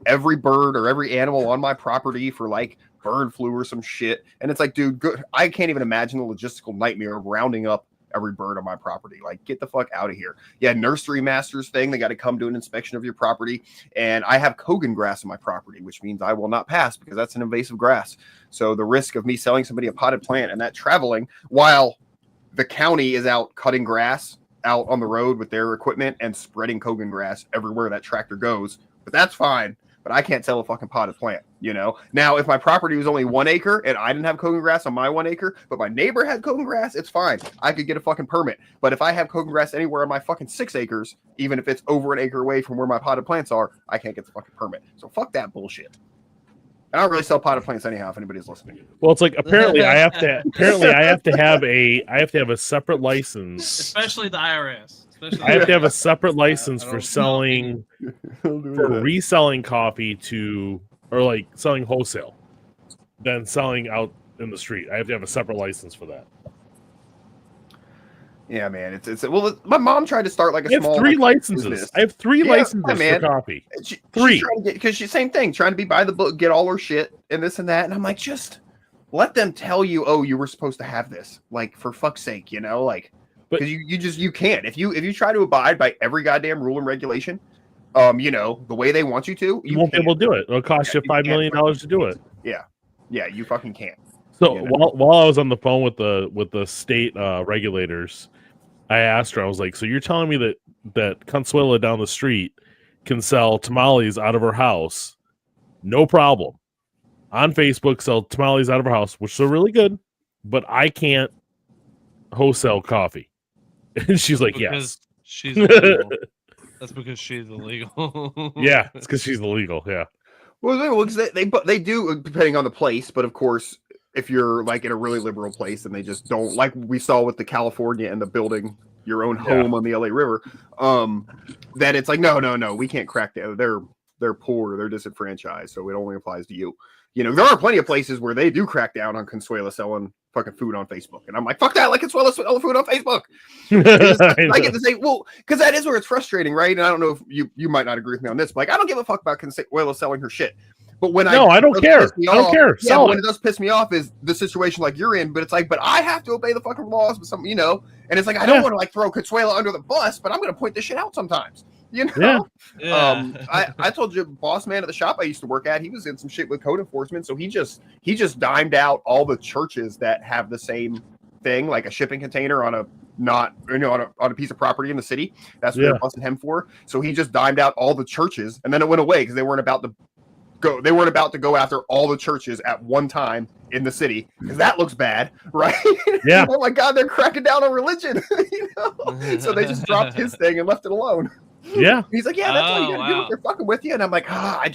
every bird or every animal on my property for like bird flu or some shit. And it's like, dude, good. I can't even imagine the logistical nightmare of rounding up every bird on my property. Like, get the fuck out of here. Yeah, nursery masters thing. They got to come do an inspection of your property. And I have Kogan grass on my property, which means I will not pass because that's an invasive grass. So the risk of me selling somebody a potted plant and that traveling while the county is out cutting grass out on the road with their equipment and spreading Kogan grass everywhere that tractor goes. But that's fine. But I can't sell a fucking potted plant, you know? Now, if my property was only 1 acre and I didn't have Kogan grass on my 1 acre, but my neighbor had Kogan grass, it's fine. I could get a fucking permit. But if I have Kogan grass anywhere on my fucking 6 acres, even if it's over 1 acre away from where my potted plants are, I can't get the fucking permit. So fuck that bullshit. I don't really sell potted plants anyhow, if anybody's listening. Well, it's like apparently I have to have a separate license. Especially the IRS. I have to have a separate license for selling, reselling coffee or like selling wholesale, than selling out in the street. I have to have a separate license for that. Yeah, man. It's well. My mom tried to start like a I have small 3 like, licenses. business. I have 3 Yeah, licenses man. for coffee. She's 3. trying to get because she's same thing, trying to be by the book, get all her shit and this and that. And I'm like, just let them tell you, oh, you were supposed to have this. Like, for fuck's sake, you know, like, because you can't. If you try to abide by every goddamn rule and regulation, you know, the way they want you to, You won't be able to do it. It'll cost you $5 million to do it. Yeah, you fucking can't. So while I was on the phone with the state regulators, I asked her, I was like, so you're telling me that Consuela down the street can sell tamales out of her house, no problem, on Facebook, sell tamales out of her house, which are really good, but I can't wholesale coffee. And she's like, because yes. She's illegal. That's because she's illegal. Yeah, it's because she's illegal. Yeah. Well, because they do, depending on the place, but of course, if you're like in a really liberal place and they just don't, like we saw with the California and the building your own home on the LA River, that it's like, no, we can't crack down. They're poor, they're disenfranchised, so it only applies to you. You know, there are plenty of places where they do crack down on Consuela selling fucking food on Facebook. And I'm like, fuck that, like Consuela selling food on Facebook. I get to say, well, because that is where it's frustrating, right? And I don't know if you might not agree with me on this, but like, I don't give a fuck about Consuela selling her shit. But when I don't care. I don't care. Yeah, when it does piss me off is the situation like you're in, but it's like, but I have to obey the fucking laws with some, you know, and it's like, I don't want to like throw Consuela under the bus, but I'm going to point this shit out sometimes. You know, I told you, boss man at the shop I used to work at, he was in some shit with code enforcement, so he just dimed out all the churches that have the same thing, like a shipping container on a on a piece of property in the city. That's what they're busting him for. So he just dimed out all the churches, and then it went away because they weren't about to go after all the churches at one time in the city because that looks bad, right? Yeah. Oh my God, they're cracking down on religion. You know? So they just dropped his thing and left it alone. Yeah. He's like, yeah, that's what you gotta do if they're fucking with you. And I'm like, I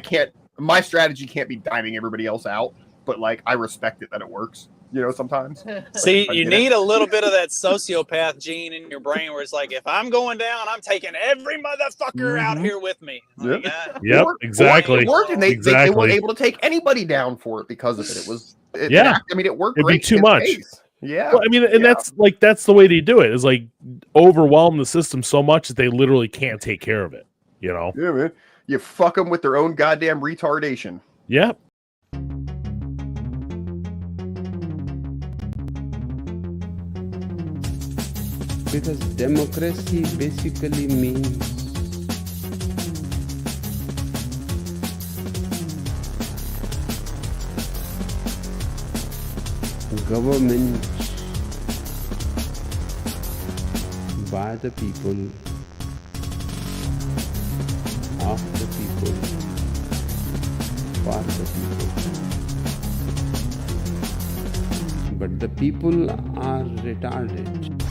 can't, my strategy can't be diming everybody else out, but like, I respect it that it works, you know, sometimes. See, you need a little bit of that sociopath gene in your brain where it's like, if I'm going down, I'm taking every motherfucker out here with me. Yep, exactly. It worked, and they weren't able to take anybody down for it because of it. It worked. It'd great be too much. pace. Yeah. Well, I mean, and that's the way they do it, is like overwhelm the system so much that they literally can't take care of it, you know? Yeah, man. You fuck them with their own goddamn retardation. Yep. Because democracy basically means government by the people, of the people, for the people. But the people are retarded.